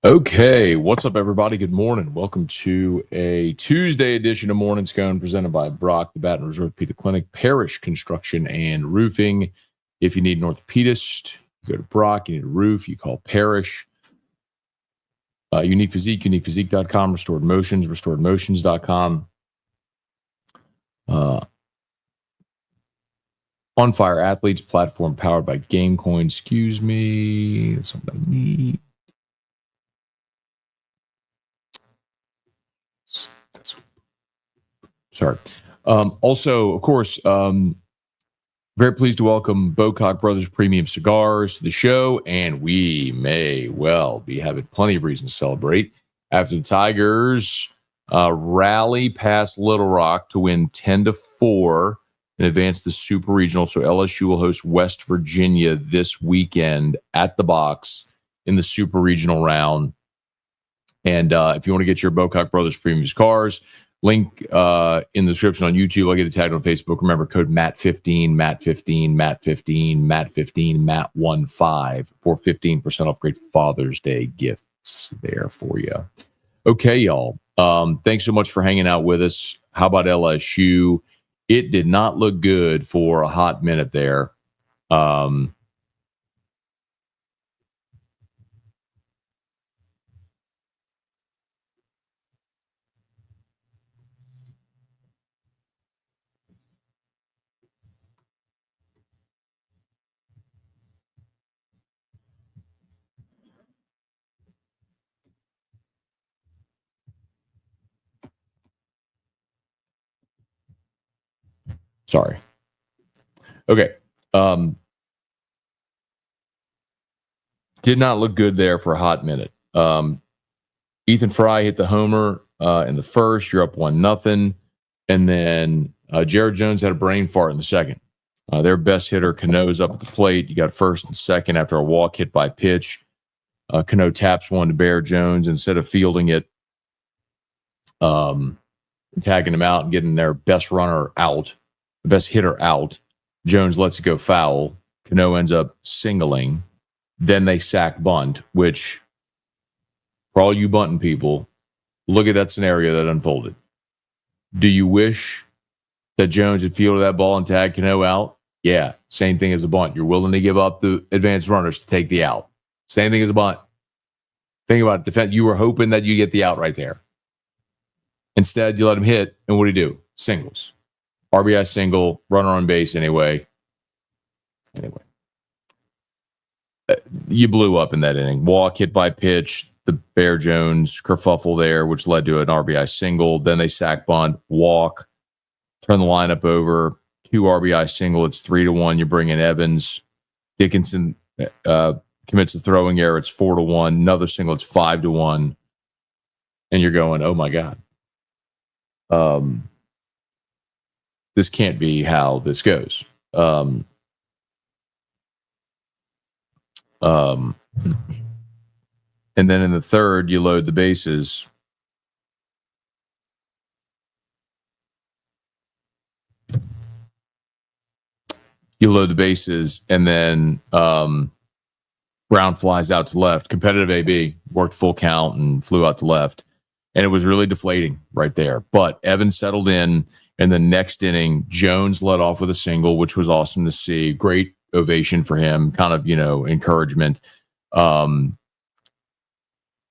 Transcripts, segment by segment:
Okay, what's up, everybody? Good morning. Welcome to a Tuesday edition of Morning Scone presented by Brock, the Baton Rouge Orthopedic Clinic, Parish Construction and Roofing. If you need an orthopedist, you go to Brock. You need a roof, you call Parish. Unique Physique, uniquephysique.com, Restored Motions, restoredmotions.com. On Fire Athletes platform powered by GameCoin. Excuse me. That's something I need. Sorry. Also, of course, very pleased to welcome Bocock Brothers Premium Cigars to the show, and we may well be having plenty of reason to celebrate after the Tigers rally past Little Rock to win 10-4 and advance the Super Regional. So LSU will host West Virginia this weekend at the Box in the Super Regional round. And if you want to get your Bocock Brothers Premium Cigars, link in the description on YouTube. I'll get it tagged on Facebook. Remember, code MAT15, MAT15, MAT15, MAT15, MAT15 for 15% off great Father's Day gifts there for you. Okay, y'all. Thanks so much for hanging out with us. How about LSU? It did not look good for a hot minute there. Sorry. Okay. Did not look good there for a hot minute. Ethan Fry hit the homer in the first. You're up 1-0. And then Jared Jones had a brain fart in the second. Their best hitter, Cano's up at the plate. You got first and second after a walk hit by pitch. Cano taps one to Bear Jones. Instead of fielding it, tagging him out and getting their best runner out, the best hitter out, Jones lets it go foul. Cano ends up singling. Then they sack bunt, which, for all you bunting people, look at that scenario that unfolded. Do you wish that Jones had fielded that ball and tagged Cano out? Yeah, same thing as a bunt. You're willing to give up the advanced runners to take the out. Same thing as a bunt. Think about it. You were hoping that you get the out right there. Instead, you let him hit, and what do you do? Singles. RBI single, runner on base anyway. You blew up in that inning. Walk, hit by pitch, the Bear Jones kerfuffle there, which led to an RBI single. Then they sack bunt, walk, turn the lineup over, 2 RBI single. It's 3-1. You bring in Evans. Dickinson commits a throwing error. It's 4-1. Another single. It's 5-1. And you're going, oh my God. This can't be how this goes. And then in the third, you load the bases. And then Brown flies out to left. Competitive AB, worked full count and flew out to left. And it was really deflating right there. But Evans settled in. And the next inning, Jones led off with a single, which was awesome to see. Great ovation for him, kind of, encouragement.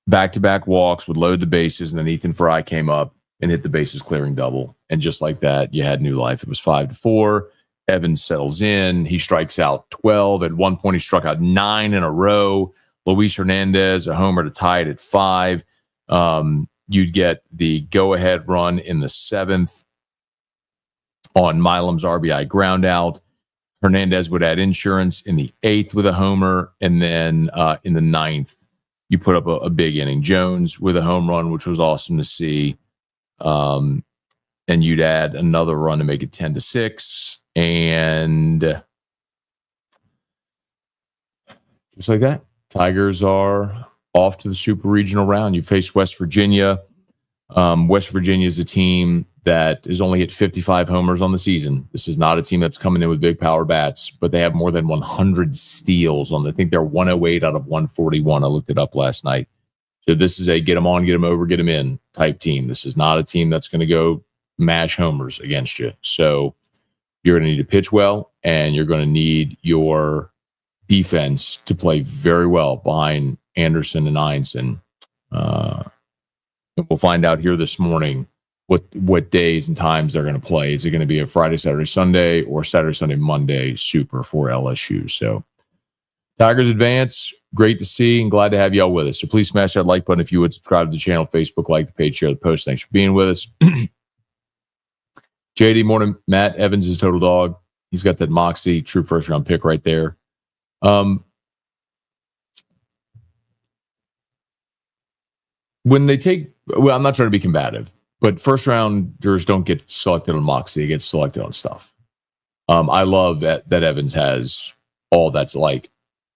Back-to-back walks would load the bases, and then Ethan Fry came up and hit the bases clearing double. And just like that, you had new life. It was 5-4. Evans settles in. He strikes out 12. At one point, he struck out 9 in a row. Luis Hernandez, a homer to tie it at 5. You'd get the go-ahead run in the 7th on Milam's RBI ground out. Hernandez would add insurance in the 8th with a homer. And then in the 9th, you put up a big inning. Jones with a home run, which was awesome to see. And you'd add another run to make it 10-6. And just like that, Tigers are off to the Super Regional round. You face West Virginia. West Virginia is a team that has only hit 55 homers on the season. This is not a team that's coming in with big power bats, but they have more than 100 steals on. I think they're 108 out of 141. I looked it up last night. So this is a get them on, get them over, get them in type team. This is not a team that's going to go mash homers against you. So you're going to need to pitch well, and you're going to need your defense to play very well behind Anderson and Einstein. We'll find out here this morning what days and times they're going to play. Is it going to be a Friday, Saturday, Sunday, or Saturday, Sunday, Monday super for LSU? So Tigers advance. Great to see and glad to have y'all with us. So please smash that like button if you would. Subscribe to the channel, Facebook, like the page, share the post. Thanks for being with us. JD, morning. Matt Evans is total dog. He's got that moxie, true first round pick right there. When they take, well, I'm not trying to be combative, but first rounders don't get selected on moxie. They get selected on stuff. I love that Evans has all that's like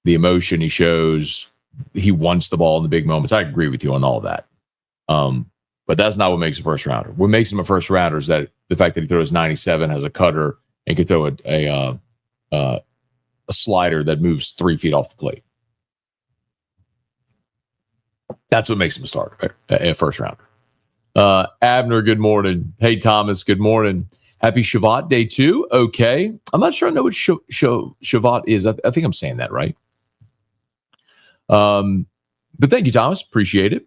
the emotion he shows. He wants the ball in the big moments. I agree with you on all of that. But that's not what makes a first rounder. What makes him a first rounder is that the fact that he throws 97, has a cutter, and can throw a slider that moves 3 feet off the plate. That's what makes him a starter, a first rounder. Abner, good morning. Hey, Thomas, good morning. Happy Shavat Day 2. Okay. I'm not sure I know what Shavat is. I think I'm saying that right. But thank you, Thomas. Appreciate it.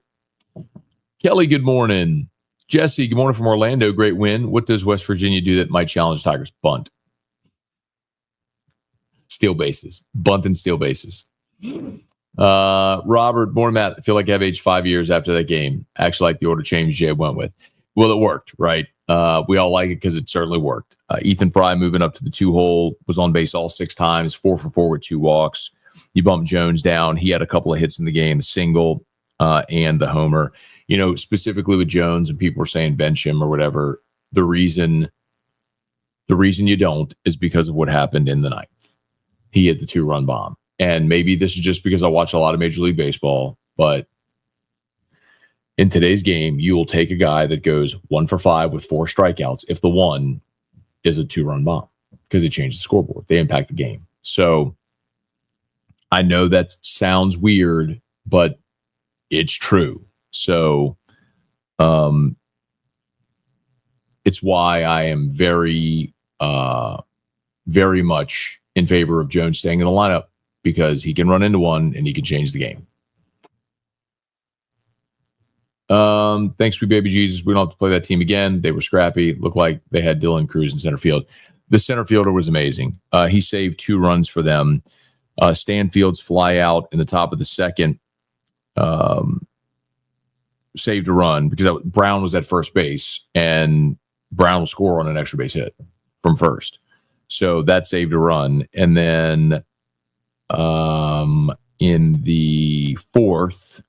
Kelly, good morning. Jesse, good morning from Orlando. Great win. What does West Virginia do that might challenge Tigers? Bunt. Steal bases. Bunt and steal bases. Robert, morning, Matt. I feel like I've aged 5 years after that game. Actually, like the order change Jay went with. Well, it worked, right? We all like it because it certainly worked. Ethan Fry moving up to the 2-hole, was on base all 6 times, 4 for 4 with 2 walks. You bumped Jones down. He had a couple of hits in the game, single and the homer. You know, specifically with Jones, and people were saying bench him or whatever. The reason you don't is because of what happened in the 9th. He hit the 2-run bomb. And maybe this is just because I watch a lot of Major League Baseball, but in today's game, you will take a guy that goes 1 for 5 with 4 strikeouts if the one is a 2-run bomb because it changes the scoreboard. They impact the game. So I know that sounds weird, but it's true. So it's why I am very, very much in favor of Jones staying in the lineup, because he can run into one and he can change the game. Thanks, sweet baby Jesus. We don't have to play that team again. They were scrappy. Looked like they had Dylan Cruz in center field. The center fielder was amazing. He saved 2 runs for them. Stanfield's fly out in the top of the 2nd saved a run because Brown was at first base, and Brown will score on an extra base hit from first. So that saved a run. And then in the fourth,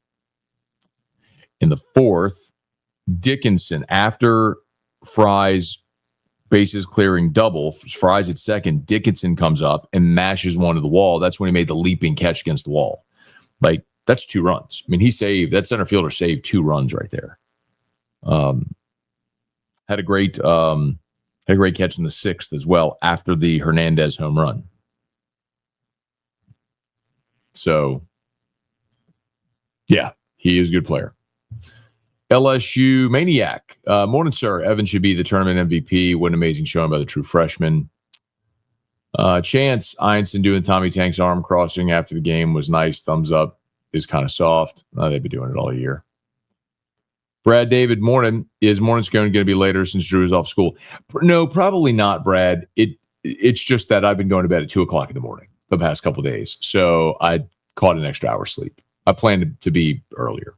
Dickinson, after Fry's bases clearing double, Fry's at second, Dickinson comes up and mashes one to the wall. That's when he made the leaping catch against the wall. Like, that's 2 runs. I mean, that center fielder saved 2 runs right there. Had a great catch in the 6th as well after the Hernandez home run. So, yeah, he is a good player. LSU Maniac. Morning, sir. Evan should be the tournament MVP. What an amazing showing by the true freshman. Chance Einstein doing Tommy Tank's arm crossing after the game was nice. Thumbs up. Is kind of soft. They've been doing it all year. Brad David, morning. Is morning Scone going to be later since Drew is off school? No, probably not, Brad. It's just that I've been going to bed at 2:00 in the morning the past couple of days. So I caught an extra hour sleep. I planned to be earlier.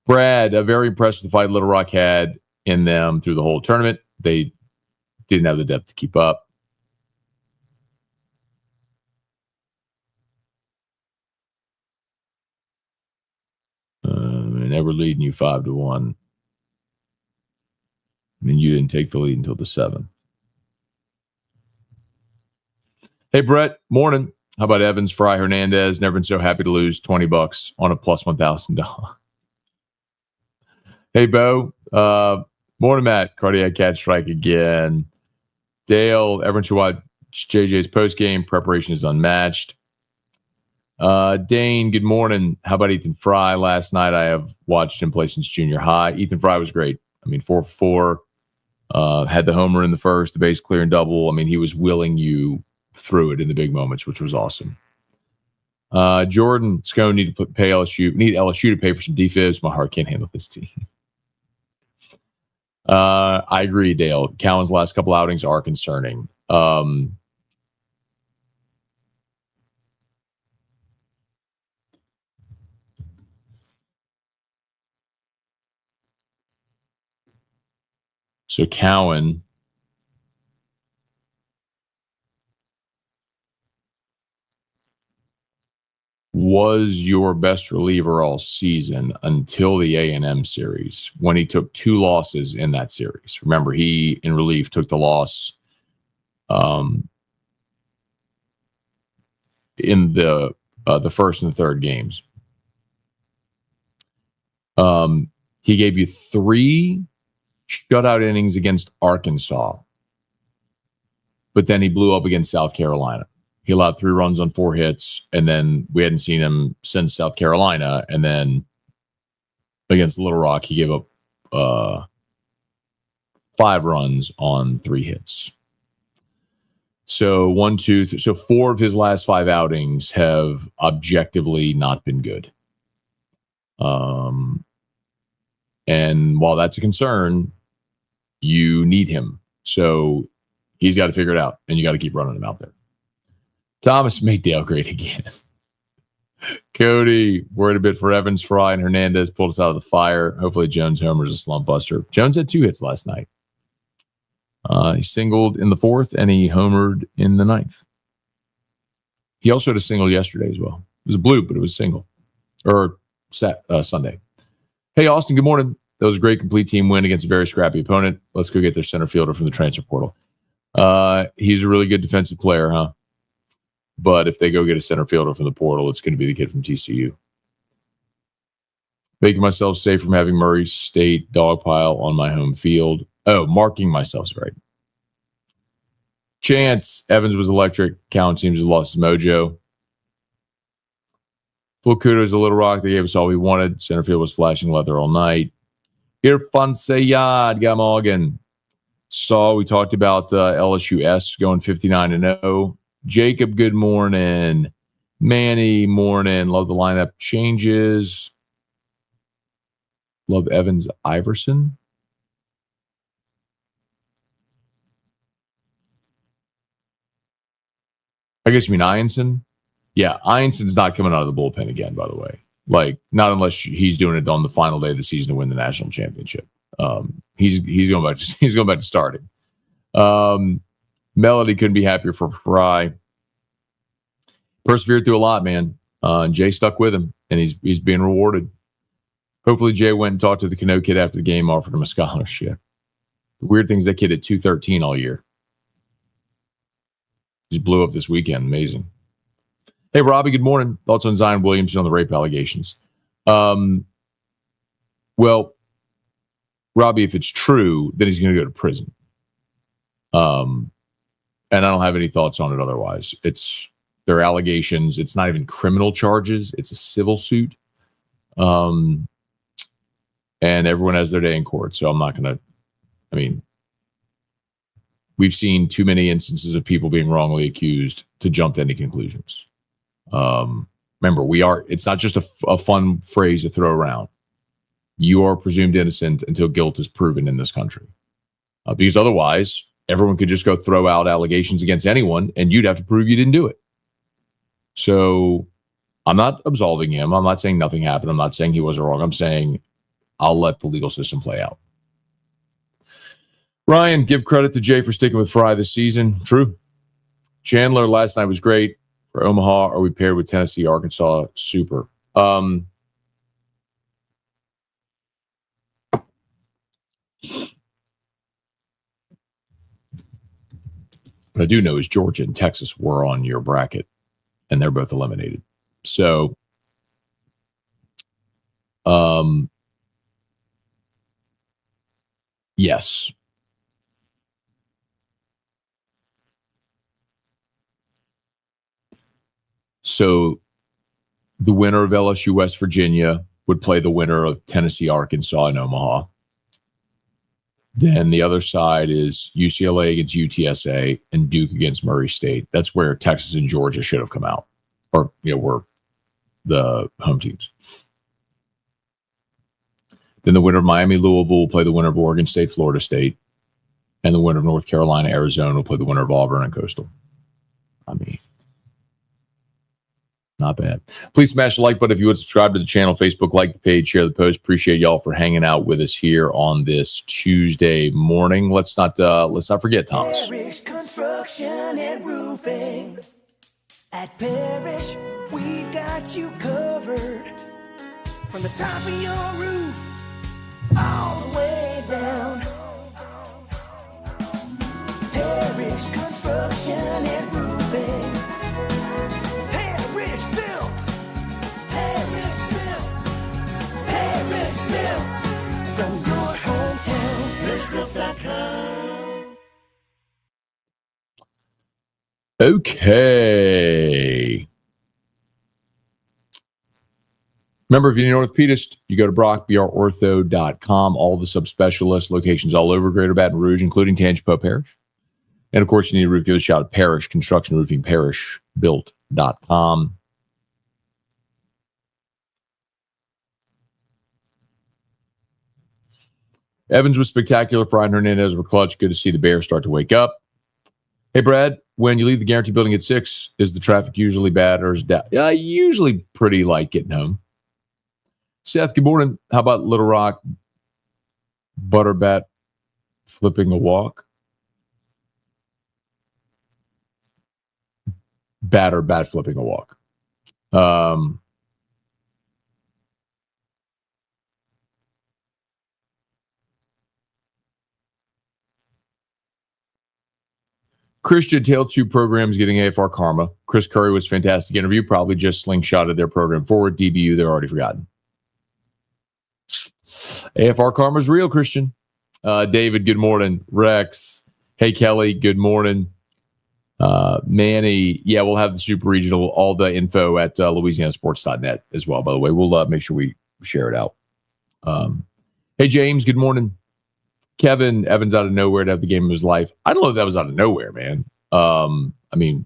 Brad, very impressed with the fight Little Rock had in them through the whole tournament. They didn't have the depth to keep up. And they were leading you 5-1. And you didn't take the lead until the 7th. Hey, Brett, morning. How about Evans, Fry, Hernandez? Never been so happy to lose $20 on a plus $1,000. Hey, Bo. Morning, Matt. Cardiac catch strike again. Dale, everyone should watch JJ's postgame. Preparation is unmatched. Dane, good morning. How about Ethan Fry? Last night I have watched him play since junior high. Ethan Fry was great. I mean, 4-4. Had the homer in the first, the base clearing double. I mean, he was willing you through it in the big moments, which was awesome. Jordan, Scone need to pay LSU. Need LSU to pay for some defibs. My heart can't handle this team. I agree, Dale. Cowan's last couple outings are concerning. So Cowan was your best reliever all season until the A&M series when he took 2 losses in that series. Remember, he in relief took the loss in the first and third games. He gave you 3 shutout innings against Arkansas, but then he blew up against South Carolina. He allowed 3 runs on 4 hits, and then we hadn't seen him since South Carolina. And then against Little Rock, he gave up 5 runs on 3 hits. So 1, 2, so 4 of his last 5 outings have objectively not been good. And while that's a concern, you need him. So he's got to figure it out, and you got to keep running him out there. Thomas, make Dale great again. Cody, worried a bit for Evans, Fry, and Hernandez. Pulled us out of the fire. Hopefully Jones homers a slump buster. Jones had 2 hits last night. He singled in the 4th, and he homered in the 9th. He also had a single yesterday as well. It was a bloop, but it was a single. Or Sunday. Hey, Austin, good morning. That was a great complete team win against a very scrappy opponent. Let's go get their center fielder from the transfer portal. He's a really good defensive player, huh? But if they go get a center fielder from the portal, it's going to be the kid from TCU. Making myself safe from having Murray State dogpile on my home field. Oh, marking myself is right. Chance, Evans was electric. Cowan seems to have lost his mojo. Full kudos to Little Rock. They gave us all we wanted. Center field was flashing leather all night. Irfan Sayad, Gamoggan. We talked about LSU going 59-0. Jacob, good morning. Manny, morning. Love the lineup changes. Love Evans Iverson. I guess you mean Ianson? Yeah, Ianson's not coming out of the bullpen again, by the way. Like, not unless he's doing it on the final day of the season to win the national championship. He's going back to starting. Melody couldn't be happier for Fry. Persevered through a lot, man. And Jay stuck with him, and he's being rewarded. Hopefully, Jay went and talked to the Cano kid after the game, offered him a scholarship. The weird thing is that kid at 213 all year. Just blew up this weekend. Amazing. Hey, Robbie, good morning. Thoughts on Zion Williamson on the rape allegations? Well, Robbie, if it's true, then he's going to go to prison. And I don't have any thoughts on it otherwise. They're allegations. It's not even criminal charges. It's a civil suit. And everyone has their day in court. So I'm not going to, we've seen too many instances of people being wrongly accused to jump to any conclusions. Remember, it's not just a fun phrase to throw around. You are presumed innocent until guilt is proven in this country. Because otherwise, everyone could just go throw out allegations against anyone and you'd have to prove you didn't do it. So I'm not absolving him. I'm not saying nothing happened. I'm not saying he wasn't wrong. I'm saying I'll let the legal system play out. Ryan, give credit to Jay for sticking with Fry this season. True. Chandler last night was great. For Omaha, are we paired with Tennessee, Arkansas? Super. What I do know is Georgia and Texas were on your bracket, and they're both eliminated. So, yes. So The winner of LSU West Virginia would play the winner of Tennessee Arkansas in Omaha. Then the other side is UCLA against UTSA and Duke against Murray State. That's where Texas and Georgia should have come out, or were the home teams. Then the winner of Miami Louisville will play the winner of Oregon State Florida State, and the winner of North Carolina Arizona will play the winner of Auburn and Coastal. I mean, not bad. Please smash the like button if you would. Subscribe to the channel, Facebook, like the page, share the post. Appreciate y'all for hanging out with us here on this Tuesday morning. Let's not forget, Thomas. Parish Construction and Roofing. At Parish, we've got you covered. From the top of your roof all the way down. Parish Construction and Roofing. Parish built. Parish built. Parish built. From your hometown. ParishBuilt.com. Okay. Remember, if you need an orthopedist, you go to brockbrortho.com. All the subspecialists, locations all over Greater Baton Rouge, including Tangipahoa Parish. And, of course, you need a roof, give a shout at Parish Construction Roofing, ParishBuilt.com. Evans was spectacular. Brian Hernandez were clutch. Good to see the Bears start to wake up. Hey, Brad, when you leave the Guarantee Building at 6, is the traffic usually bad or is it down? Usually pretty light getting home. Seth, good morning. How about Little Rock Butterbat flipping a walk? Bat flipping a walk. Christian Tail 2 programs getting AFR Karma. Chris Curry was fantastic interview. Probably just slingshotted their program forward. DBU, they're already forgotten. AFR Karma is real, Christian. David, good morning. Rex. Hey, Kelly, good morning. Manny, yeah, we'll have the Super Regional, all the info at LouisianaSports.net as well, by the way. We'll make sure we share it out. Hey, James, good morning. Kevin, Evans out of nowhere to have the game of his life. I don't know if that was out of nowhere, man. I mean,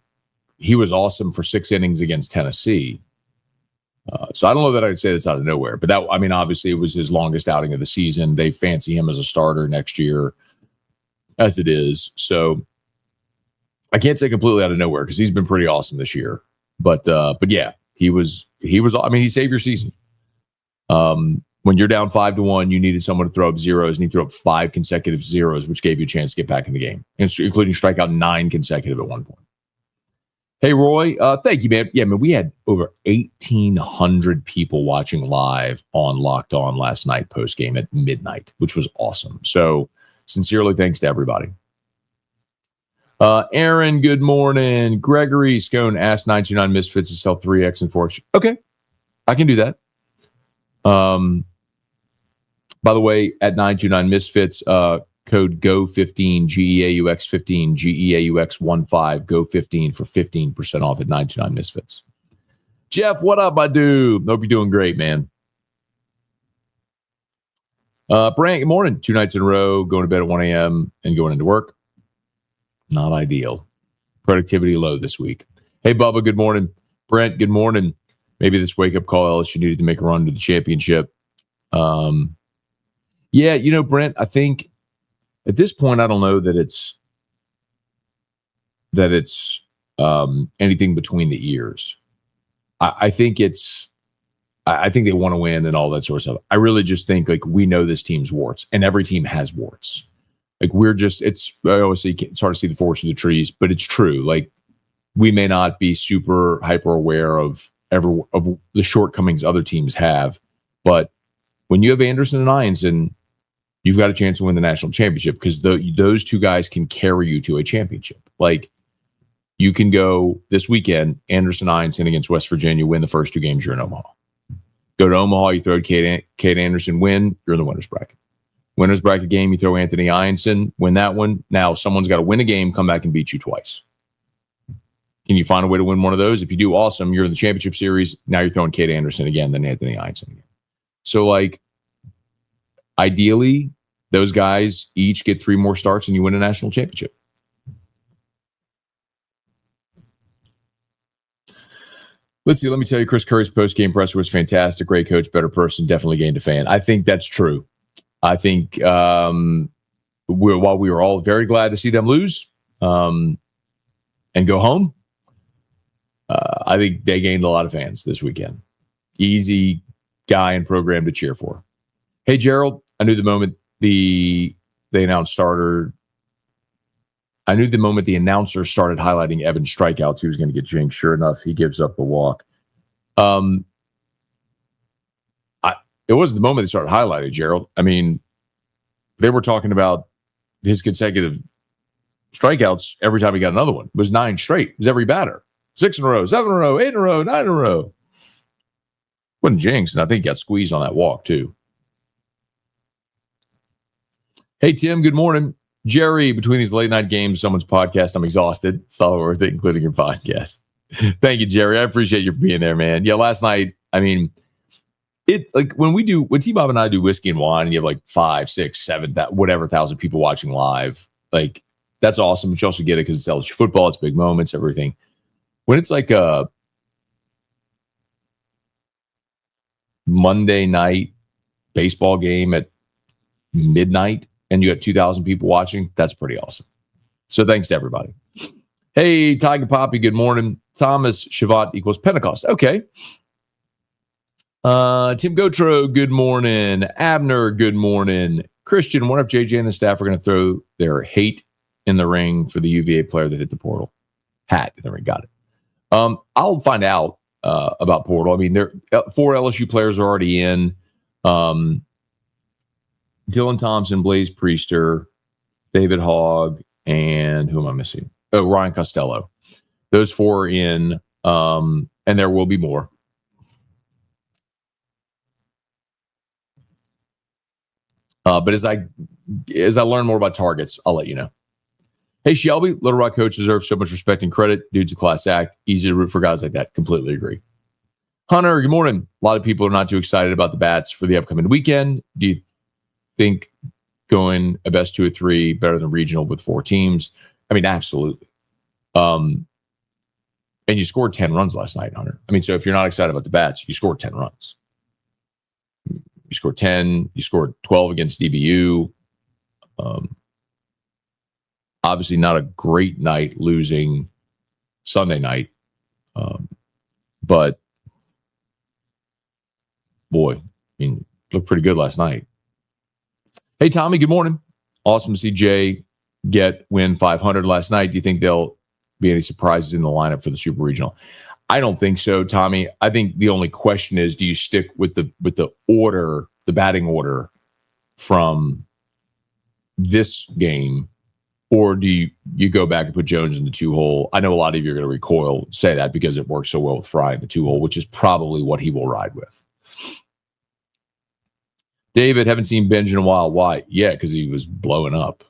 he was awesome for 6 innings against Tennessee. So I don't know that I'd say it's out of nowhere. But that, I mean, obviously it was his longest outing of the season. They fancy him as a starter next year, as it is. So I can't say completely out of nowhere because he's been pretty awesome this year. But yeah, he was. I mean, he saved your season. When you're down 5-1, you needed someone to throw up zeros, and he threw up 5 consecutive zeros, which gave you a chance to get back in the game, including strike out 9 consecutive at one point. Hey, Roy, thank you, man. Yeah, man, we had over 1,800 people watching live on Locked On last night post-game at midnight, which was awesome. So sincerely thanks to everybody. Aaron, good morning. Gregory Scone asked 929 Misfits to sell 3X and 4X. Okay, I can do that. By the way, at 929 Misfits, code GO15, GEAUX15, GEAUX15, GO15 for 15% off at 929 Misfits. Jeff, what up, my dude? Hope you're doing great, man. Brant, good morning. 2 nights in a row, going to bed at 1 a.m. and going into work. Not ideal. Productivity low this week. Hey, Bubba, good morning. Brent, good morning. Maybe this wake-up call LSU needed to make a run to the championship. Yeah, you know, Brent, I think at this point, I don't know that it's anything between the ears. I think they want to win and all that sort of stuff. I really just think like we know this team's warts, and every team has warts. Like I always say it's hard to see the forest through the trees, but it's true. Like we may not be super hyper aware of the shortcomings other teams have, but when you have Anderson and Ianson, you've got a chance to win the national championship because those two guys can carry you to a championship. Like you can go this weekend, Anderson, Ianson against West Virginia, win the first 2 games, you're in Omaha. Go to Omaha, you throw Cade Anderson, win, you're in the winner's bracket. Winner's bracket game, you throw Anthony Ianson, win that one. Now someone's got to win a game, come back and beat you twice. Can you find a way to win one of those? If you do, awesome. You're in the championship series. Now you're throwing Kate Anderson again, then Anthony Einson again. So, like, ideally, those guys each get 3 more starts and you win a national championship. Let's see. Let me tell you, Chris Curry's post-game presser was fantastic. Great coach, better person, definitely gained a fan. I think that's true. I think while we were all very glad to see them lose and go home, I think they gained a lot of fans this weekend. Easy guy and program to cheer for. Hey, Gerald, I knew the moment the announcer started highlighting Evan's strikeouts, he was going to get jinxed. Sure enough, he gives up the walk. It wasn't the moment they started highlighting, Gerald. I mean, they were talking about his consecutive strikeouts every time he got another one. It was 9 straight. It was every batter. 6 in a row, 7 in a row, 8 in a row, 9 in a row. Wasn't jinxed, and I think he got squeezed on that walk, too. Hey, Tim, good morning. Jerry, between these late night games, someone's podcast, I'm exhausted. It's all worth it, including your podcast. Thank you, Jerry. I appreciate you being there, man. Yeah, last night, I mean, when T-Bob and I do whiskey and wine, and you have like 5, 6, 7, whatever thousand people watching live, like, that's awesome. But you also get it because it's LSU football, it's big moments, everything. When it's like a Monday night baseball game at midnight and you got 2,000 people watching, that's pretty awesome. So thanks to everybody. Hey, Tiger Poppy, good morning. Thomas Shavat equals Pentecost. Okay. Tim Gotro, good morning. Abner, good morning. Christian, wonder if JJ and the staff are going to throw their hate in the ring for the UVA player that hit the portal. Hat in the ring, got it. I'll find out about portal. I mean, 4 LSU players are already in. Dylan Thompson, Blaze Priester, David Hogg, and who am I missing? Oh, Ryan Costello. Those 4 are in, and there will be more. But as I learn more about targets, I'll let you know. Hey, Shelby, Little Rock coach deserves so much respect and credit. Dude's a class act. Easy to root for guys like that. Completely agree. Hunter, good morning. A lot of people are not too excited about the bats for the upcoming weekend. Do you think going a best 2 or 3 better than regional with 4 teams? I mean, absolutely. And you scored 10 runs last night, Hunter. I mean, so if you're not excited about the bats, you scored 10 runs. You scored 10. You scored 12 against DBU. Obviously not a great night losing Sunday night. But, boy, I mean, looked pretty good last night. Hey, Tommy, good morning. Awesome to see Jay win 500 last night. Do you think there'll be any surprises in the lineup for the Super Regional? I don't think so, Tommy. I think the only question is, do you stick with the order, the batting order from this game, or do you go back and put Jones in the 2-hole? I know a lot of you are going to recoil, say that because it works so well with Fry in the 2-hole, which is probably what he will ride with. David, haven't seen Benj in a while. Why? Yeah, because he was blowing up.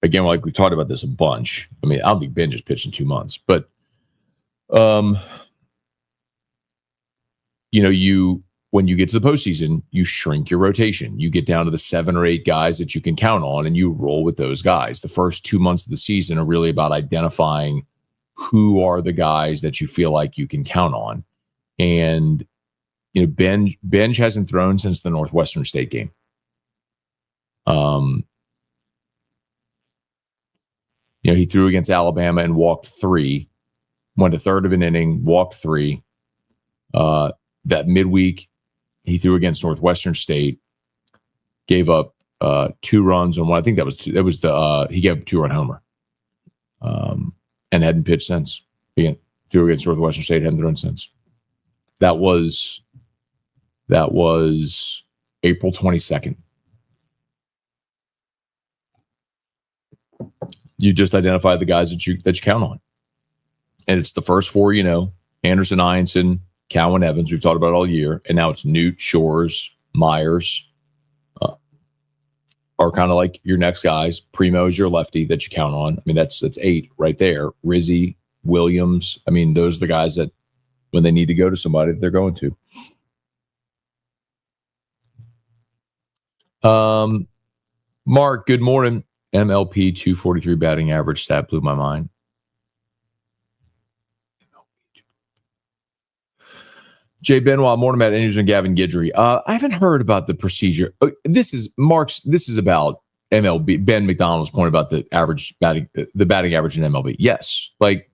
Again, like we talked about this a bunch. I mean, I don't think Benj has pitched in 2 months, but when you get to the postseason, you shrink your rotation. You get down to the 7 or 8 guys that you can count on, and you roll with those guys. The first 2 months of the season are really about identifying who are the guys that you feel like you can count on. And Benj hasn't thrown since the Northwestern State game. He threw against Alabama and walked 3, went a third of an inning, walked 3. That midweek, he threw against Northwestern State, gave up 2 runs on one. I think that was he gave up a 2-run homer, and hadn't pitched since. He threw against Northwestern State, hadn't thrown since. That was April 22nd. You just identify the guys that you count on, and it's the first 4. Anderson, Einson, Cowan, Evans. We've talked about it all year, and now it's Newt, Shores, Myers, are kind of like your next guys. Primo is your lefty that you count on. I mean, that's 8 right there. Rizzy, Williams. I mean, those are the guys that when they need to go to somebody, they're going to. Mark, good morning. MLP 243 batting average stat blew my mind. Jay Benoit, morning, Matt Andrews and Gavin Guidry. I haven't heard about the procedure. This is about MLB. Ben McDonald's point about the batting average in MLB. Yes, like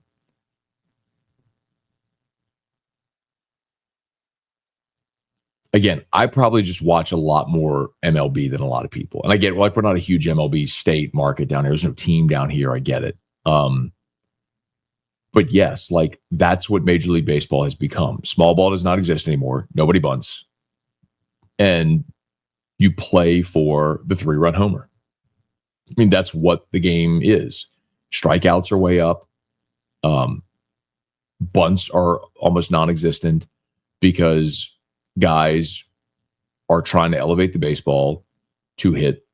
again, I probably just watch a lot more MLB than a lot of people, and I get like we're not a huge MLB state market down here. There's no team down here. I get it. But yes, like that's what Major League Baseball has become. Small ball does not exist anymore. Nobody bunts. And you play for the 3-run homer. I mean, that's what the game is. Strikeouts are way up. Bunts are almost non-existent because guys are trying to elevate the baseball to hit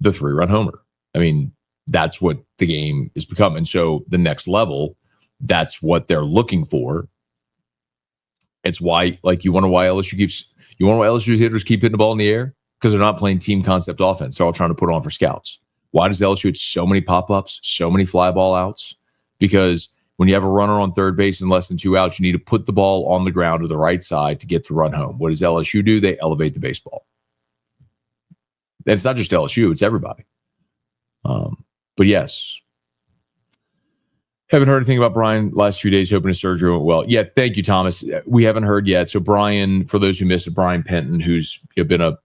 the 3-run homer. I mean, that's what the game has become. And so the next level, that's what they're looking for. It's why, like, you wonder why LSU hitters keep hitting the ball in the air? Because they're not playing team concept offense. They're all trying to put on for scouts. Why does LSU hit so many pop-ups, so many fly ball outs? Because when you have a runner on third base and less than 2 outs, you need to put the ball on the ground to the right side to get the run home. What does LSU do? They elevate the baseball. And it's not just LSU, it's everybody. But yes. Haven't heard anything about Brian last few days, hoping his surgery went well. Yeah, thank you, Thomas. We haven't heard yet. So Brian, for those who missed it, Brian Penton, who's been a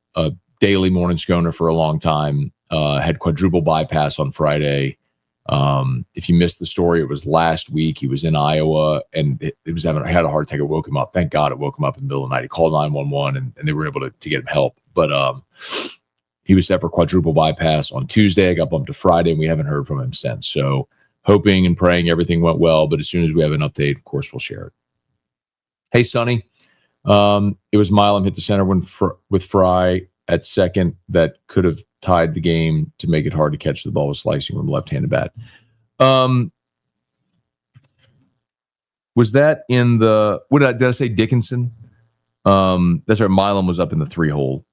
daily morning Sconer for a long time, had quadruple bypass on Friday. If you missed the story, it was last week. He was in Iowa and it was had a heart attack. It woke him up. Thank God it woke him up in the middle of the night. He called 911 and they were able to get him help. But he was set for quadruple bypass on Tuesday. I got bumped to Friday and we haven't heard from him since. So hoping and praying everything went well. But as soon as we have an update, of course, we'll share it. Hey, Sonny. It was Milam hit the center with Fry at second that could have tied the game to make it hard to catch the ball with slicing from left-handed bat. Was that in the – did I say Dickinson? That's right. Milam was up in the 3-hole.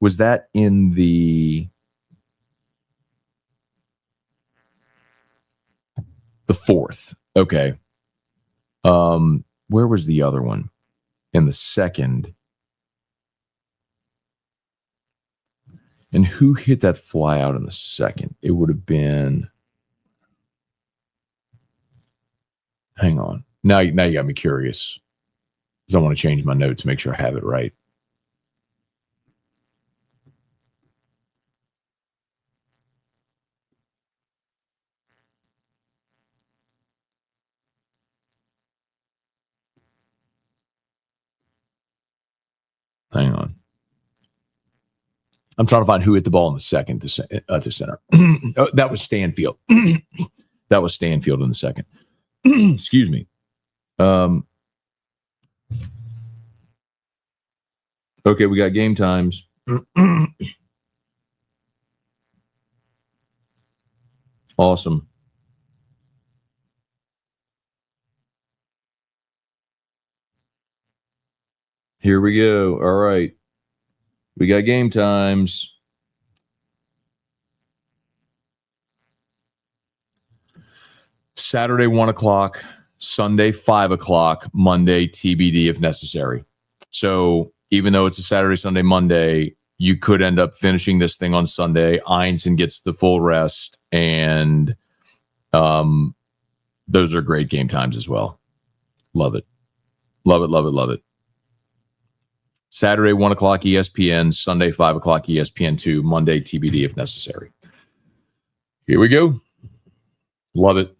Was that in the fourth? Okay. Where was the other one? In the second. And who hit that fly out in the second? It would have been. Hang on. Now you got me curious. Because I want to change my note to make sure I have it right. Hang on. I'm trying to find who hit the ball in the second to center. Oh, that was Stanfield. That was Stanfield in the second. Excuse me. Okay, we got game times. Awesome. Here we go. All right. We got game times. Saturday, 1 o'clock. Sunday, 5 o'clock. Monday, TBD if necessary. So even though it's a Saturday, Sunday, Monday, you could end up finishing this thing on Sunday. Einstein gets the full rest. And those are great game times as well. Love it. Love it, love it, love it. Saturday, 1 o'clock ESPN, Sunday, 5 o'clock ESPN2, Monday, TBD if necessary. Here we go. Love it.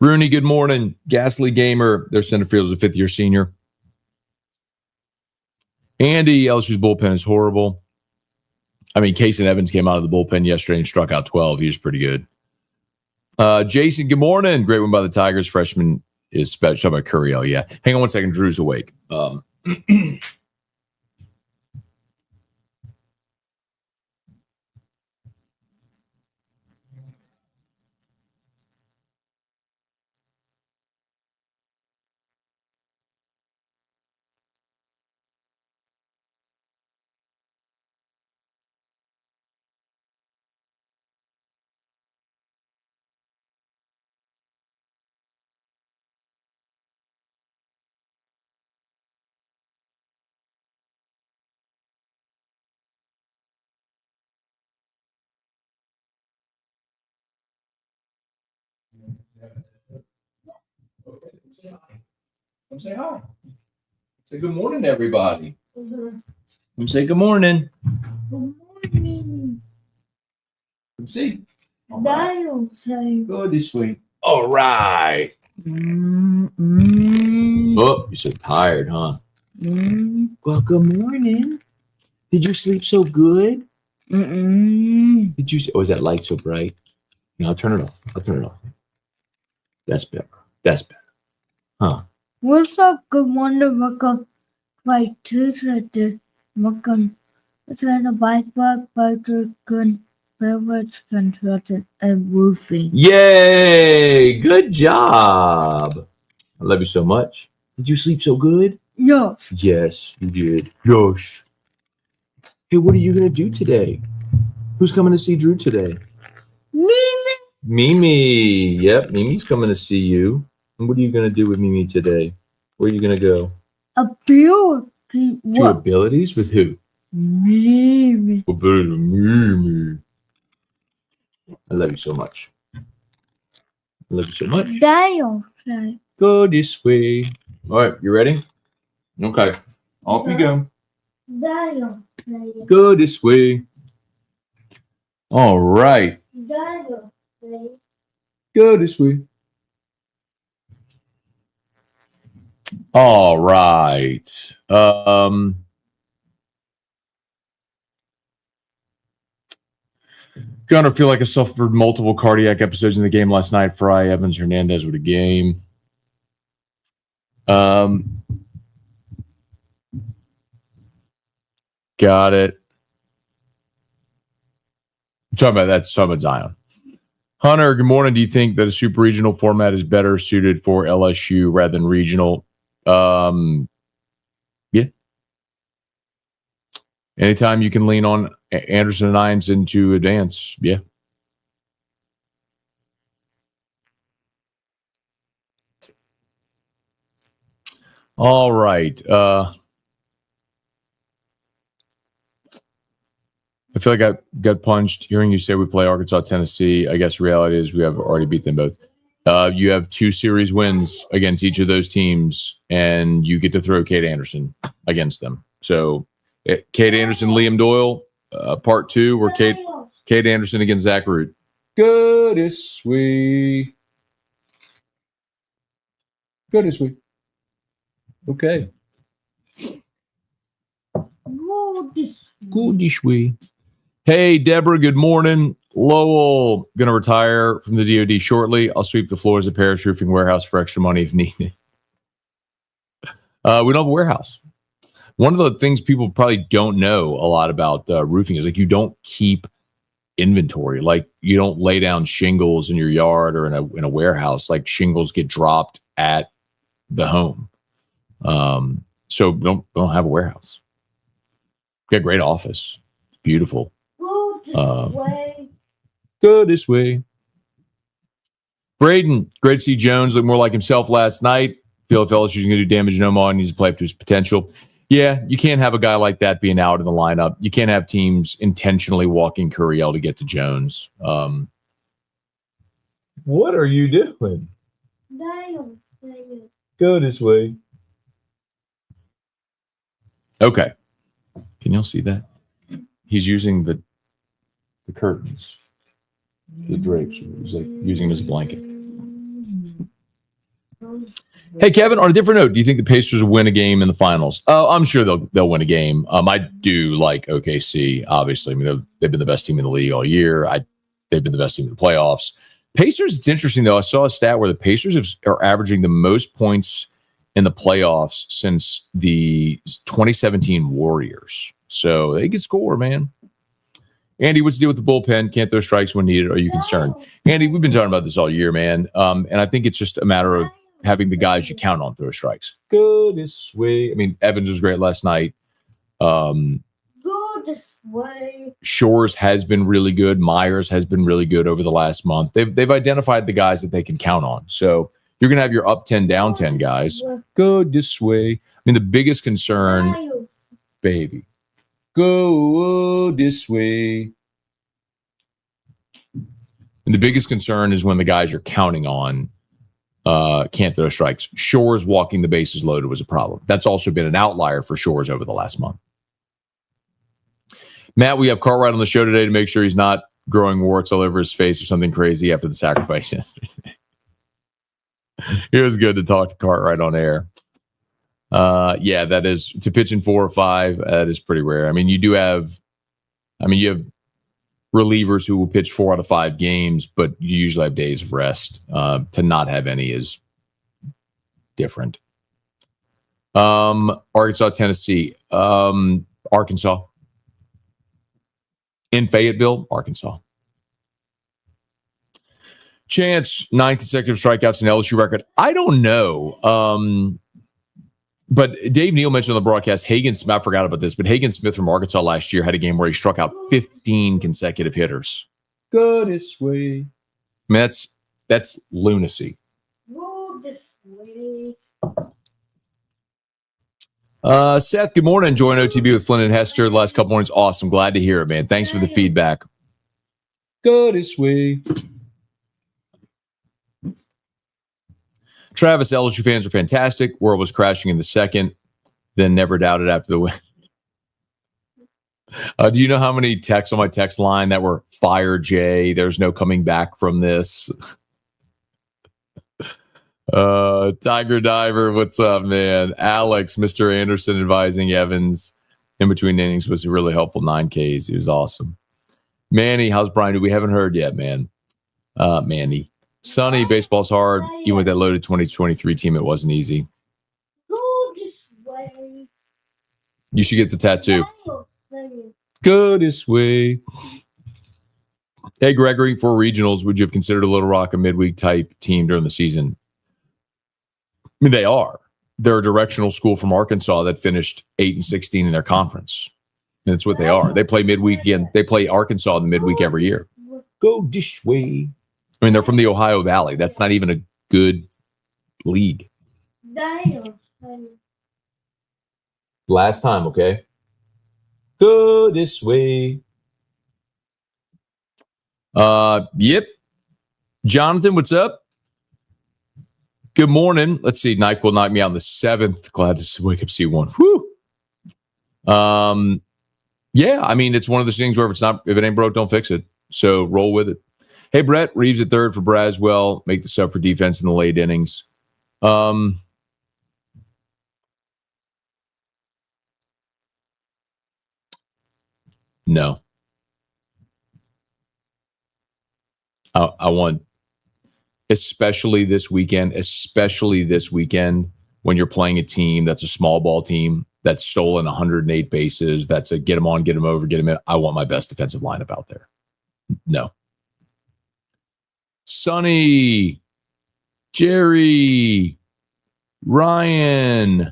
Rooney, good morning. Ghastly Gamer, their center field is a fifth-year senior. Andy, LSU's bullpen is horrible. I mean, Casey Evans came out of the bullpen yesterday and struck out 12. He was pretty good. Jason, good morning. Great win by the Tigers. Freshman is special. Talking about Curiel, yeah. Hang on one second. Drew's awake. Come say hi. Say good morning to everybody. Come say good morning. Good morning. Come see. Dial say. Go this way. All right. Oh, you're so tired, huh? Well, good morning. Did you sleep so good? Did you? Oh, is that light so bright? No, I'll turn it off. That's better. Huh? What's up? Good morning. Welcome. By Tuesday. Welcome. It's a bike by gun, beverage construction and roofing. Yay! Good job. I love you so much. Did you sleep so good? Yes. Yes, you did. Yosh. Hey, what are you going to do today? Who's coming to see Drew today? Mimi. Yep, Mimi's coming to see you. And what are you going to do with Mimi today? Where are you going to go? Ability. To abilities with who? Mimi. Abilities with Mimi. I love you so much. Dial say. Go this way. All right, you ready? Okay. Off you go. Dial say. Go this way. All right. Dial say. Go this way. All right. Gonna feel like I suffered multiple cardiac episodes in the game last night. Fry, Evans, Hernandez with a game. Got it. Talking about Zion. Hunter, good morning. Do you think that a super regional format is better suited for LSU rather than regional? Yeah. Anytime you can lean on Anderson and Irons into a dance, yeah. All right. I feel like I got punched hearing you say we play Arkansas, Tennessee. I guess the reality is we have already beat them both. You have 2 series wins against each of those teams, and you get to throw Cade Anderson against them. So, Cade Anderson, Liam Doyle, part 2, where Cade Anderson against Zach Root. Go this way. Go this way. Okay. Go this way. Hey, Deborah, good morning. Lowell, going to retire from the DoD shortly. I'll sweep the floors of Parrish Roofing Warehouse for extra money if needed. We don't have a warehouse. One of the things people probably don't know a lot about roofing is like you don't keep inventory. Like you don't lay down shingles in your yard or in a warehouse. Like shingles get dropped at the home. So we don't have a warehouse. We got a great office. Beautiful. Go this way. Braden, great to see Jones look more like himself last night. Feel if LSU's going to do damage in Omaha, needs to play up to his potential. Yeah, you can't have a guy like that being out in the lineup. You can't have teams intentionally walking Curiel to get to Jones. What are you doing? Go this way. Okay. Can y'all see that? He's using the curtains, the drapes. He's like using them as a blanket. Hey, Kevin, on a different note, do you think the Pacers will win a game in the finals? Oh, I'm sure they'll win a game. I do like OKC, obviously. I mean, they've been the best team in the league all year. They've been the best team in the playoffs. Pacers, it's interesting, though. I saw a stat where the Pacers are averaging the most points in the playoffs since the 2017 Warriors. So they can score, man. Andy, what's the deal with the bullpen? Can't throw strikes when needed? Are you concerned? Andy, we've been talking about this all year, man. And I think it's just a matter of having the guys you count on throw strikes. Go this way. I mean, Evans was great last night. Go this way. Shores has been really good. Myers has been really good over the last month. They've identified the guys that they can count on. So you're going to have your up 10, down 10 guys. Go this way. I mean, the biggest concern, baby, go this way. And the biggest concern is when the guys you're counting on can't throw strikes. Shores walking the bases loaded was a problem. That's also been an outlier for Shores over the last month. Matt, we have Cartwright on the show today to make sure he's not growing warts all over his face or something crazy after the sacrifice yesterday. It was good to talk to Cartwright on air. Yeah, that is to pitch in 4 or 5. That is pretty rare. I mean, you have relievers who will pitch 4 out of 5 games, but you usually have days of rest. To not have any is different. Arkansas, Tennessee, Arkansas. In Fayetteville, Arkansas. Chance, 9 consecutive strikeouts in LSU record. I don't know. But Dave Neal mentioned on the broadcast, Hagen Smith, I forgot about this, but Hagen Smith from Arkansas last year had a game where he struck out 15 consecutive hitters. Go this way. I mean, that's lunacy. Go this way. Seth, good morning. Enjoying OTB with Flynn and Hester the last couple mornings. Awesome. Glad to hear it, man. Thanks for the feedback. Go this way. Travis, LSU fans are fantastic. World was crashing in the second, then never doubted after the win. Do you know how many texts on my text line that were fire Jay? There's no coming back from this. Tiger Diver, what's up, man? Alex, Mr. Anderson advising Evans in between innings was a really helpful 9Ks. He was awesome. Manny, how's Brian? We haven't heard yet, man. Manny. Sonny, baseball's hard. Even with that loaded 2023 team, it wasn't easy. Go this way. You should get the tattoo. Go this way. Hey, Gregory, for regionals, would you have considered a Little Rock a midweek type team during the season? I mean, they are. They're a directional school from Arkansas that finished 8-16 in their conference. And that's what they are. They play midweek again. They play Arkansas in the midweek every year. Go this way. I mean, they're from the Ohio Valley. That's not even a good league. Last time, okay? Go this way. Yep. Jonathan, what's up? Good morning. Let's see. Nike will knock me out on the 7th. Glad to wake up, see one. Whew. Yeah, I mean, it's one of those things where if it ain't broke, don't fix it. So roll with it. Hey, Brett, Reeves at third for Braswell. Make the sub for defense in the late innings. No. I want, especially this weekend, when you're playing a team that's a small ball team that's stolen 108 bases, that's a get them on, get them over, get them in. I want my best defensive lineup out there. No. Sonny, Jerry, Ryan,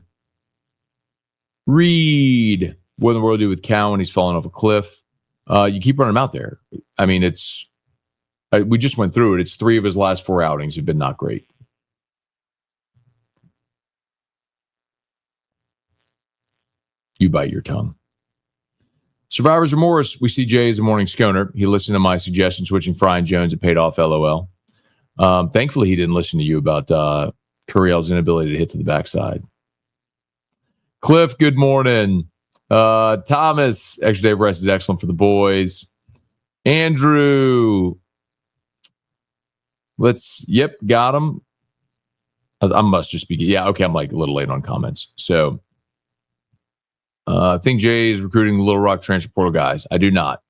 Reed. What in the world do with Cal when he's falling off a cliff? You keep running him out there. I mean, we just went through it. It's 3 of his last 4 outings have been not great. You bite your tongue. Survivor's Remorse. We see Jay as a morning sconer. He listened to my suggestion switching Fry and Jones. It paid off, LOL. Thankfully, he didn't listen to you about Curiel's inability to hit to the backside. Cliff, good morning. Thomas, extra day of rest is excellent for the boys. Andrew, got him. I must just be, yeah, okay, I'm like a little late on comments. So, I think Jay is recruiting the Little Rock transfer portal guys. I do not.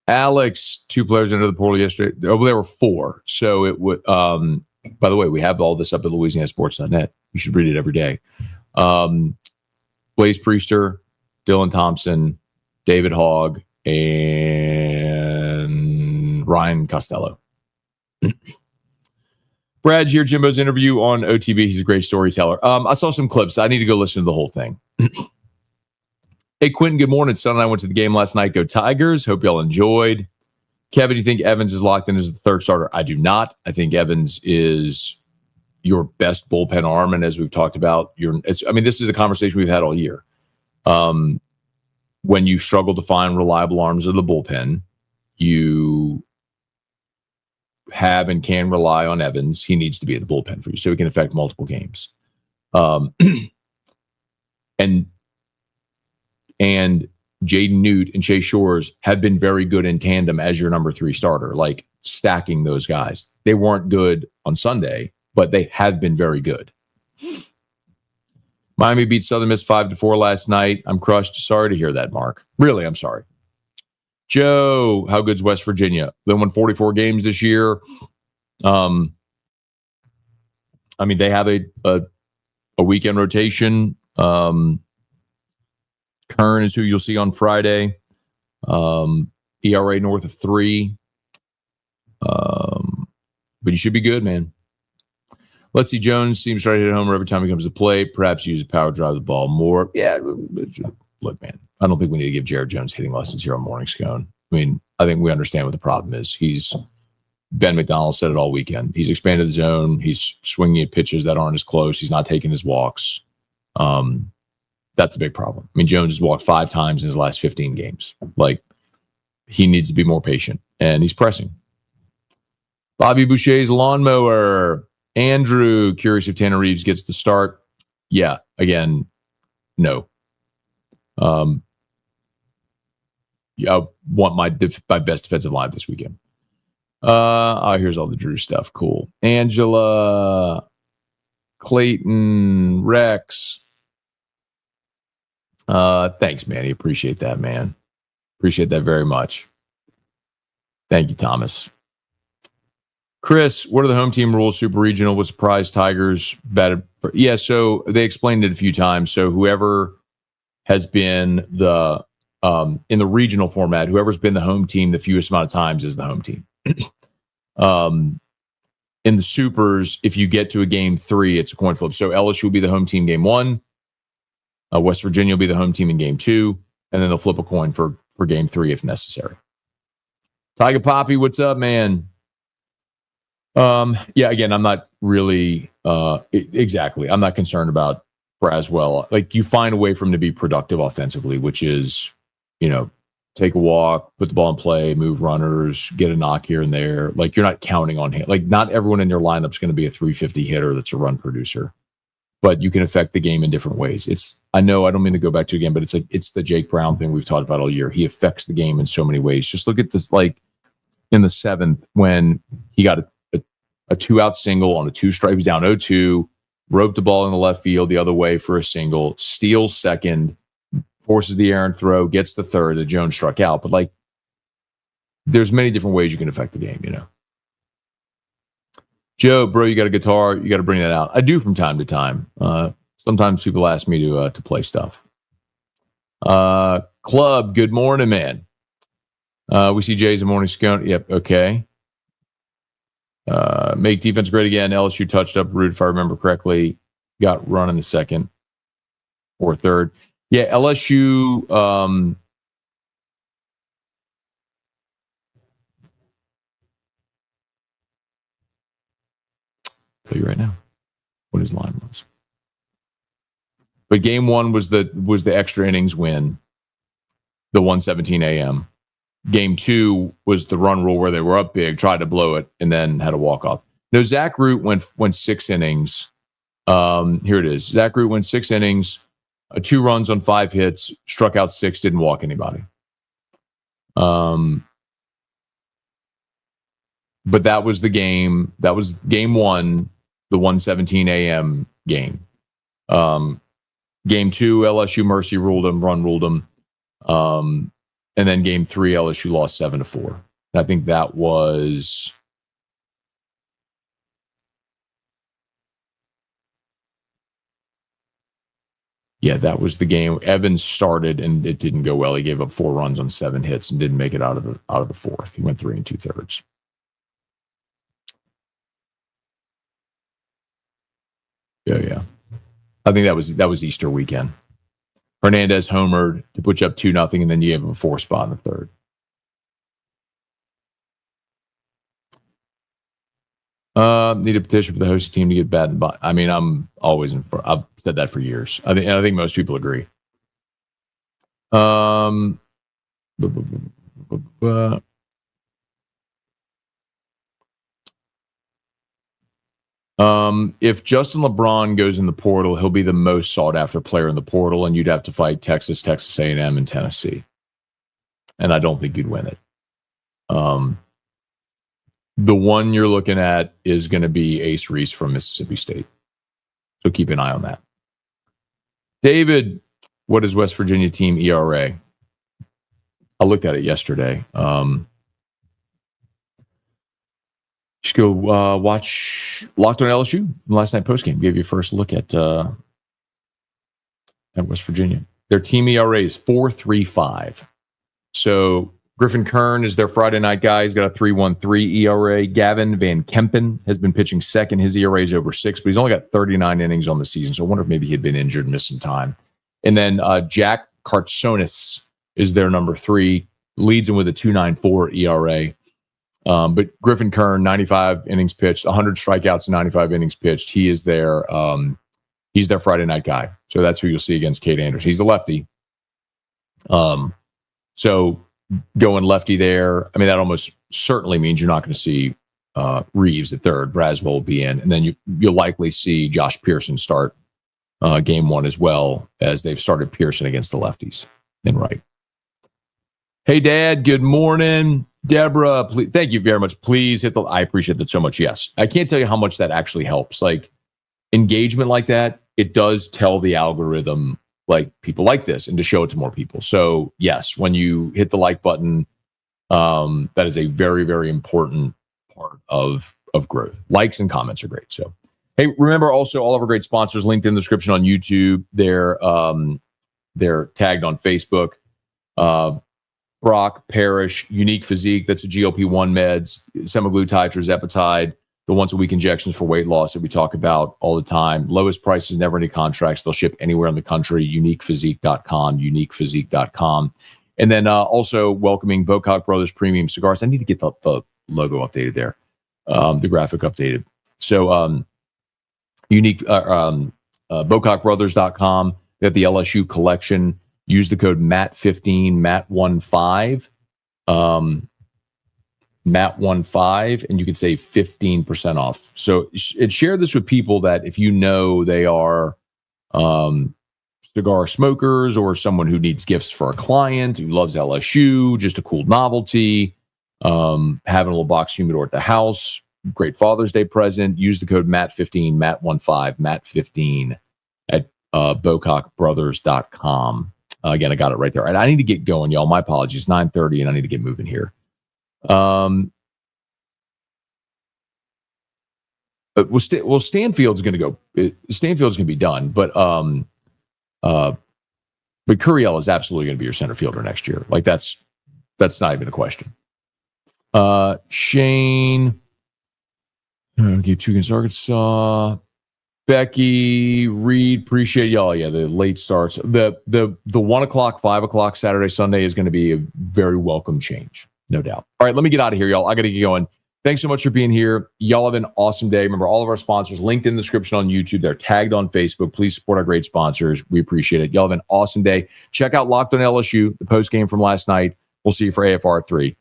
Alex, 2 players into the portal yesterday. Oh, there were 4. So it would. By the way, we have all this up at LouisianaSports.net. You should read it every day. Blaze Priester, Dylan Thompson, David Hogg, and Ryan Costello. Brad, hear Jimbo's interview on OTB. He's a great storyteller. I saw some clips. I need to go listen to the whole thing. Hey, Quentin, good morning. Son and I went to the game last night. Go Tigers. Hope y'all enjoyed. Kevin, you think Evans is locked in as the third starter? I do not. I think Evans is your best bullpen arm. And as we've talked about, this is a conversation we've had all year. When you struggle to find reliable arms of the bullpen, you have and can rely on Evans. He needs to be at the bullpen for you so he can affect multiple games. And Jaden Newt and Chase Shores have been very good in tandem as your number 3 starter, like stacking those guys. They weren't good on Sunday, but they have been very good. Miami beat Southern Miss 5-4 last night. I'm crushed. Sorry to hear that, Mark. Really, I'm sorry. Joe, how good's West Virginia? They won 44 games this year. They have a weekend rotation. Kern is who you'll see on Friday. ERA north of 3. But you should be good, man. Let's see. Jones seems try to hit a homer every time he comes to play. Perhaps use a power drive the ball more. Yeah, look, man. I don't think we need to give Jared Jones hitting lessons here on Morning Scone. I think we understand what the problem is. Ben McDonald said it all weekend. He's expanded the zone. He's swinging at pitches that aren't as close. He's not taking his walks. That's a big problem. Jones has walked 5 times in his last 15 games. He needs to be more patient, and he's pressing. Bobby Boucher's lawnmower. Andrew, curious if Tanner Reeves gets the start. Yeah, again, no. I want my best defensive line this weekend. Here's all the Drew stuff. Cool. Angela, Clayton, Rex. Thanks, Manny. Appreciate that, man. Appreciate that very much. Thank you, Thomas. Chris, what are the home team rules? Super regional was surprise Tigers batted. Yeah, so they explained it a few times. So whoever has been in the regional format, whoever's been the home team the fewest amount of times is the home team. In the supers, if you get to a game 3, it's a coin flip. So LSU will be the home team game 1. West Virginia will be the home team in game 2, and then they'll flip a coin for game 3 if necessary. Tiger Poppy, what's up, man? Yeah, again, I'm not really exactly. I'm not concerned about Braswell. You find a way for him to be productive offensively, which is, take a walk, put the ball in play, move runners, get a knock here and there. You're not counting on him. Not everyone in your lineup is going to be a 350 hitter that's a run producer, but you can affect the game in different ways. I know I don't mean to go back to again, but it's the Jake Brown thing we've talked about all year. He affects the game in so many ways. Just look at this, in the 7th when he got a 2-out single on a 2-strike. He's down 0-2, roped the ball in the left field the other way for a single, steals second, forces the errant throw, gets the third. The Jones struck out, but there's many different ways you can affect the game. Joe, bro, you got a guitar. You got to bring that out. I do from time to time. Sometimes people ask me to play stuff. Club, good morning, man. We see Jay's a morning scone. Yep, okay. Make defense great again. LSU touched up Root, if I remember correctly. Got run in the 2nd or 3rd. Yeah, LSU. Tell you right now what his line was. But game 1 was the extra innings win, the 1:17 a.m. Game 2 was the run rule where they were up big, tried to blow it, and then had a walk-off. No, Zach Root went 6 innings. Here it is. Zach Root went 6 innings, 2 runs on 5 hits, struck out 6, didn't walk anybody. But that was the game. That was game 1, the 1:17 a.m. game. Game 2, LSU mercy ruled him, run ruled him. And then game 3, LSU lost 7-4. And I think that was... Yeah, that was the game. Evans started, and it didn't go well. He gave up 4 runs on 7 hits and didn't make it out of the fourth. He went 3 2/3. Yeah. I think that was Easter weekend. Hernandez homered to put you up 2-0, and then you gave him a 4 spot in the third. Need a petition for the hosting team to get bad. I mean, I'm always I've said that for years. I think most people agree. If Justin LeBron goes in the portal, he'll be the most sought after player in the portal, and you'd have to fight Texas, Texas A&M, and Tennessee. And I don't think you'd win it. The one you're looking at is going to be Ace Reese from Mississippi State. So keep an eye on that. David, what is West Virginia team ERA? I looked at it yesterday. Just go watch Locked on LSU last night postgame. Gave you a first look at West Virginia. Their team ERA is 4.35. So Griffin Kern is their Friday night guy. He's got a 3.13 ERA. Gavin Van Kempen has been pitching second. His ERA is over 6, but he's only got 39 innings on the season. So I wonder if maybe he had been injured and missed some time. And then Jack Kartsonis is their number 3. Leads him with a 2.94 ERA. But Griffin Kern, 95 innings pitched, 100 strikeouts, and 95 innings pitched. He is he's their Friday night guy. So that's who you'll see against Cade Anderson. He's a lefty. So going lefty there, I mean, that almost certainly means you're not going to see Reeves at third. Braswell will be in. And then you'll likely see Josh Pearson start game 1 as well, as they've started Pearson against the lefties in right. Hey, Dad, good morning. Deborah, please, thank you very much. Please hit I appreciate that so much. Yes. I can't tell you how much that actually helps. Like engagement like that, it does tell the algorithm like people like this and to show it to more people. So yes, when you hit the like button, that is a very, very important part of growth. Likes and comments are great. So, hey, remember also all of our great sponsors linked in the description on YouTube. They're tagged on Facebook. Brock, Parrish, Unique Physique, that's a GLP-1 meds, semaglutide, tirzepatide, the once-a-week injections for weight loss that we talk about all the time. Lowest prices, never any contracts. They'll ship anywhere in the country. UniquePhysique.com, UniquePhysique.com. And then also welcoming Bocock Brothers Premium Cigars. I need to get the logo updated there, the graphic updated. So BocockBrothers.com. They have the LSU collection. Use the code MAT15, MAT15, MAT15, and you can save 15% off. So share this with people that if you know they are cigar smokers or someone who needs gifts for a client who loves LSU, just a cool novelty, having a little box humidor at the house, great Father's Day present. Use the code MAT15, MAT15, MAT15 at BocockBrothers.com. Again, I got it right there. And I need to get going, y'all. My apologies. 9:30, and I need to get moving here. Well, Stanfield's going to go. Stanfield's going to be done, but Curiel is absolutely going to be your center fielder next year. Like that's not even a question. Shane, give 2 against Arkansas. Becky, Reed, appreciate y'all. Yeah, the late starts. The 1 o'clock, 5 o'clock Saturday, Sunday is going to be a very welcome change, no doubt. All right, let me get out of here, y'all. I got to get going. Thanks so much for being here. Y'all have an awesome day. Remember, all of our sponsors linked in the description on YouTube. They're tagged on Facebook. Please support our great sponsors. We appreciate it. Y'all have an awesome day. Check out Locked on LSU, the post game from last night. We'll see you for AFR 3.